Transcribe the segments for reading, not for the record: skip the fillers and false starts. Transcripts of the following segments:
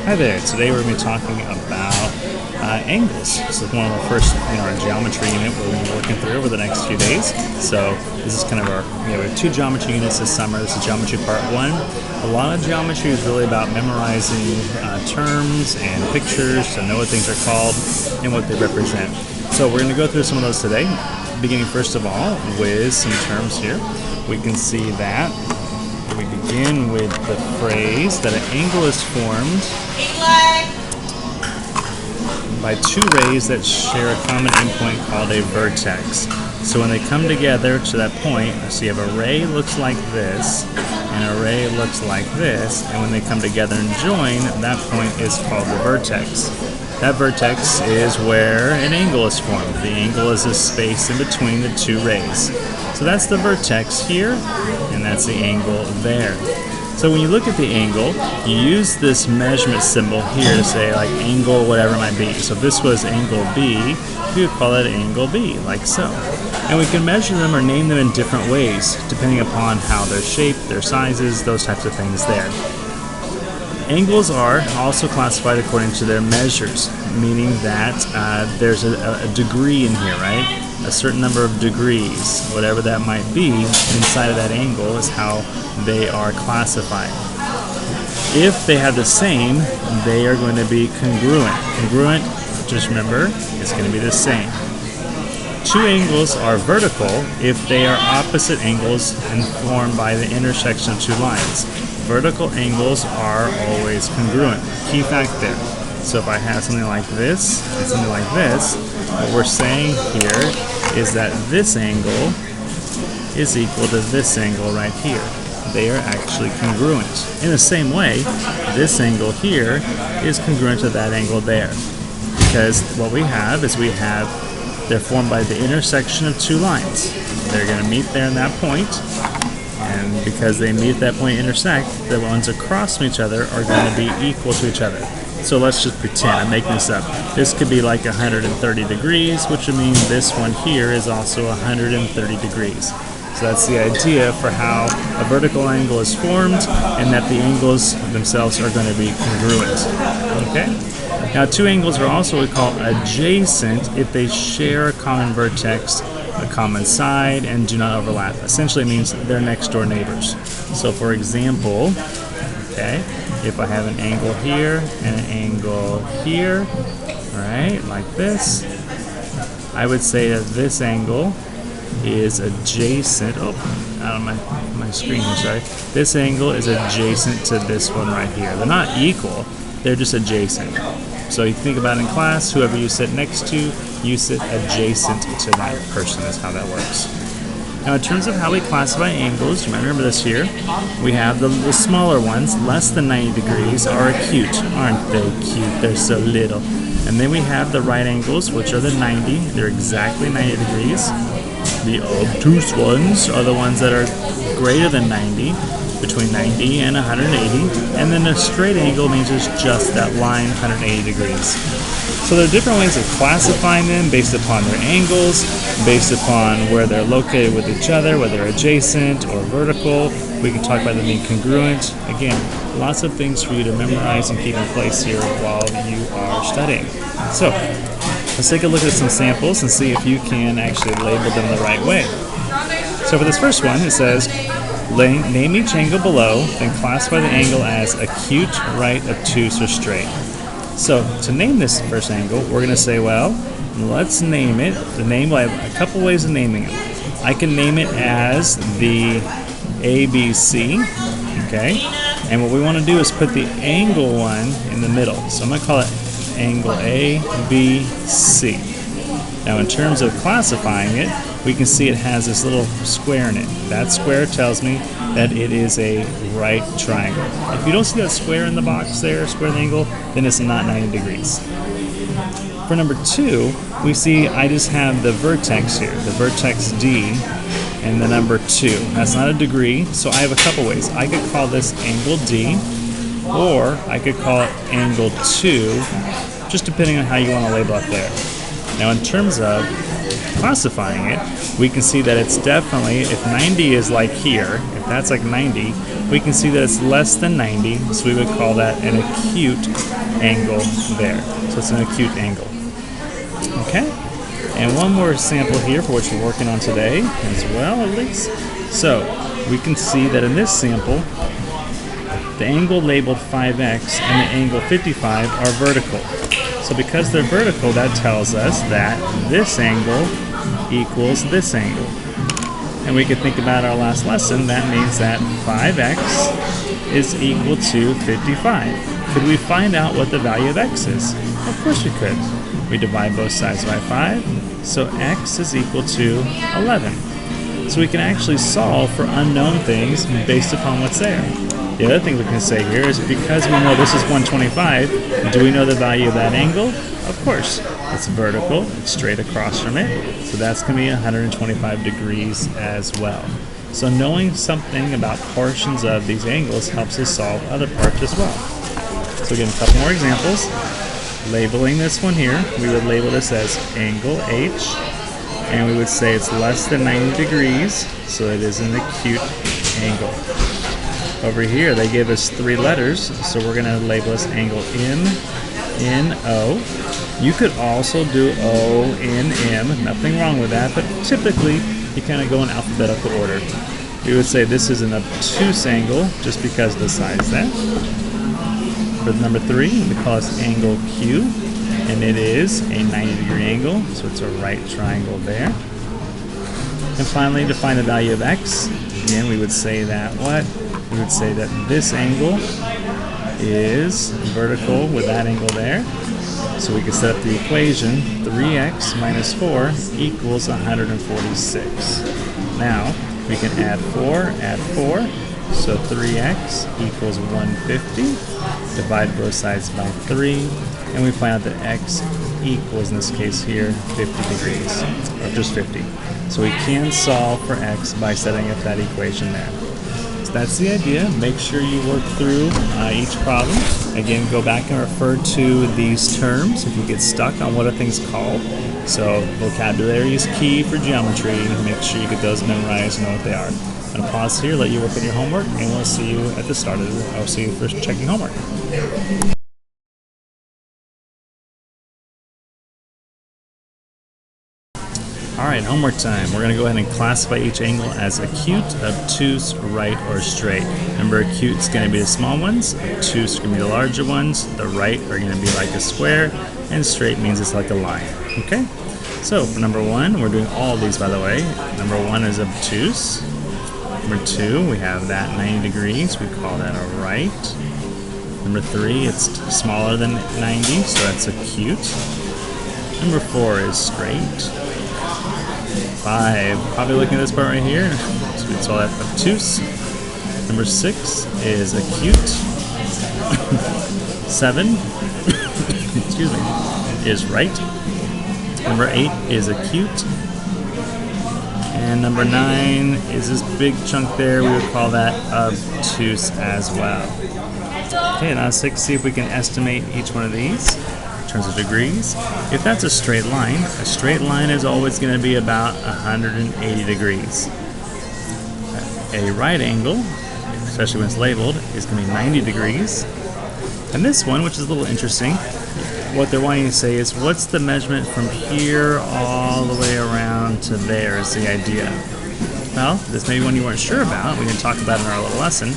Hi there. Today we're going to be talking about angles. This is one of our first, our geometry unit we're going to be working through over the next few days. So this is kind of our, we have two geometry units this summer. This is geometry part 1. A lot of geometry is really about memorizing terms and pictures to know what things are called and what they represent. So we're going to go through some of those today, beginning first of all with some terms here. We can see that we begin with the phrase that an angle is formed by two rays that share a common endpoint called a vertex. So when they come together to that point, so you have a ray looks like this and a ray looks like this, and when they come together and join, that point is called the vertex. That vertex is where an angle is formed. The angle is the space in between the two rays. So that's the vertex here, and that's the angle there. So when you look at the angle, you use this measurement symbol here to say like angle whatever it might be. So if this was angle B, we would call it angle B, like so. And we can measure them or name them in different ways, depending upon how they're shaped, their sizes, those types of things there. Angles are also classified according to their measures, meaning that there's a degree in here, right? A certain number of degrees, whatever that might be, inside of that angle is how they are classified. If they have the same, they are going to be congruent. Congruent, just remember, is going to be the same. Two angles are vertical if they are opposite angles and formed by the intersection of two lines. Vertical angles are always congruent. Key fact there. So if I have something like this and something like this, what we're saying here is that this angle is equal to this angle right here. They are actually congruent. In the same way, this angle here is congruent to that angle there. Because what we have is they're formed by the intersection of two lines. They're going to meet there in that point. And because they meet at that point intersect, the ones across from each other are going to be equal to each other. So let's just pretend, I'm making this up. This could be like 130 degrees, which would mean this one here is also 130 degrees. So that's the idea for how a vertical angle is formed and that the angles themselves are going to be congruent. Okay? Now two angles are also what we call adjacent if they share a common vertex, a common side, and do not overlap. Essentially it means they're next door neighbors. So for example, okay, if I have an angle here and an angle here, right, like this, I would say that this angle is adjacent, out of my screen here, sorry. This angle is adjacent to this one right here. They're not equal, they're just adjacent. So you think about in class, whoever you sit next to, you sit adjacent to that person, is how that works. Now in terms of how we classify angles, you might remember this here, we have the smaller ones, less than 90 degrees, are acute. Aren't they cute? They're so little. And then we have the right angles, which are the 90. They're exactly 90 degrees. The obtuse ones are the ones that are greater than 90, between 90 and 180. And then a straight angle means it's just that line, 180 degrees. So there are different ways of classifying them based upon their angles, based upon where they're located with each other, whether they're adjacent or vertical. We can talk about them being congruent. Again, lots of things for you to memorize and keep in place here while you are studying. So let's take a look at some samples and see if you can actually label them the right way. So for this first one, it says, name each angle below, then classify the angle as acute, right, obtuse, or straight. So to name this first angle, we're going to say, well, let's name it. I have a couple ways of naming it. I can name it as the ABC, okay? And what we want to do is put the angle one in the middle. So I'm going to call it angle ABC. Now in terms of classifying it, we can see it has this little square in it. That square tells me that it is a right triangle. If you don't see that square in the box there, square in the angle, then it's not 90 degrees. For number 2, we see I just have the vertex here, the vertex D, and the number 2. That's not a degree, so I have a couple ways. I could call this angle D, or I could call it angle 2, just depending on how you want to label it there. Now in terms of classifying it, we can see that it's definitely, if 90 is like here, if that's like 90, we can see that it's less than 90, so we would call that an acute angle there. So it's an acute angle. Okay? And one more sample here for what you're working on today as well, at least. So we can see that in this sample, the angle labeled 5x and the angle 55 are vertical. So because they're vertical, that tells us that this angle equals this angle. And we could think about our last lesson. That means that 5x is equal to 55. Could we find out what the value of x is? Of course we could. We divide both sides by 5, so x is equal to 11. So we can actually solve for unknown things based upon what's there. The other thing we can say here is because we know this is 125, do we know the value of that angle? Of course. It's vertical, it's straight across from it, so that's going to be 125 degrees as well. So knowing something about portions of these angles helps us solve other parts as well. So again, a couple more examples. Labeling this one here, we would label this as angle H, and we would say it's less than 90 degrees, so it is an acute angle. Over here, they give us 3 letters, so we're going to label this angle M, N, O. You could also do O, N, M, nothing wrong with that, but typically you kind of go in alphabetical order. We would say this is an obtuse angle just because of the size there. For number 3, we call this angle Q, and it is a 90-degree angle, so it's a right triangle there. And finally, to find the value of x, again, we would say that what? We would say that this angle is vertical with that angle there. So we can set up the equation 3x minus 4 equals 146. Now we can add 4, so 3x equals 150. Divide both sides by 3, and we find out that x equals, in this case here, 50 degrees, or just 50. So we can solve for x by setting up that equation there. So that's the idea. Make sure you work through each problem. Again, go back and refer to these terms if you get stuck on what a thing's called. So vocabulary is key for geometry. Make sure you get those memorized and know what they are. I'm going to pause here, let you work on your homework, and we'll see you at the start of it. I'll see you for checking homework. Alright, homework time. We're going to go ahead and classify each angle as acute, obtuse, right, or straight. Remember, acute is going to be the small ones, obtuse is going to be the larger ones, the right are going to be like a square, and straight means it's like a line. Okay? So, for number 1, we're doing all of these, by the way. Number 1 is obtuse. Number 2, we have that 90 degrees. We call that a right. Number 3, it's smaller than 90, so that's acute. Number 4 is straight. 5, probably looking at this part right here, so we call that obtuse. Number 6 is acute. 7 excuse me, is right. Number 8 is acute. And number 9 is this big chunk there. We would call that obtuse as well. Okay, now let's see if we can estimate each one of these in terms of degrees. If that's a straight line is always going to be about 180 degrees. A right angle, especially when it's labeled, is going to be 90 degrees. And this one, which is a little interesting, what they're wanting to say is what's the measurement from here all the way around to there is the idea. Well, this may be one you weren't sure about. We can talk about it in our little lesson.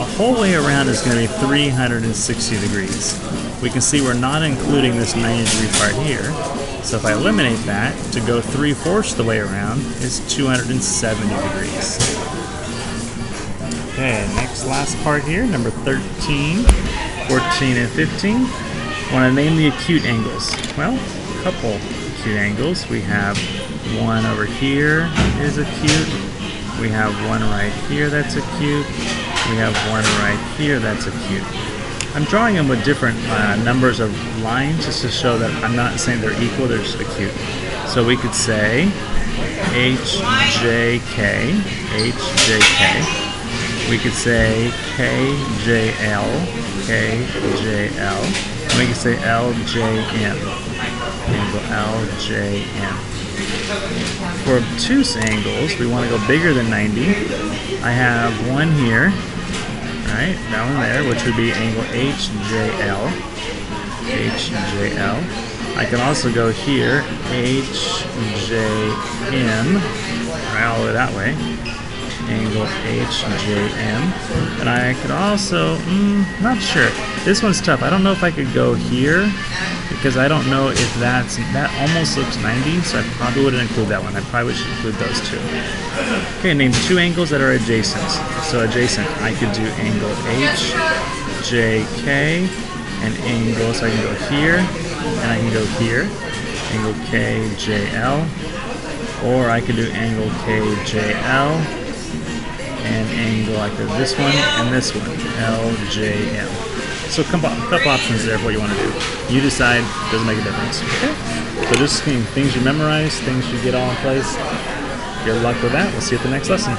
A whole way around is going to be 360 degrees. We can see we're not including this 90 degree part here. So if I eliminate that, to go 3/4 the way around is 270 degrees. Okay, last part here, number 13, 14, and 15. I want to name the acute angles. Well, a couple acute angles. We have one over here is acute. We have one right here that's acute. We have one right here that's acute. I'm drawing them with different numbers of lines just to show that I'm not saying they're equal, they're just acute. So we could say HJK, HJK. We could say KJL, KJL. And we could say LJM. And angle LJM. For obtuse angles, we want to go bigger than 90. I have one here, right, that one there, which would be angle HJL. I can also go here, HJM, right, all the way that way, angle HJM. And I could also, not sure, this one's tough. I don't know if I could go here, because I don't know if that almost looks 90, so I probably wouldn't include that one. I probably should include those two. Okay, name two angles that are adjacent. So adjacent, I could do angle HJK, and angle, so I can go here, and I can go here, angle KJL, or I could do angle KJL, and angle like this one, and this one, LJM. So a couple options there for what you want to do. You decide, doesn't make a difference. Okay? So just things you memorize, things you get all in place. Good luck with that. We'll see you at the next lesson.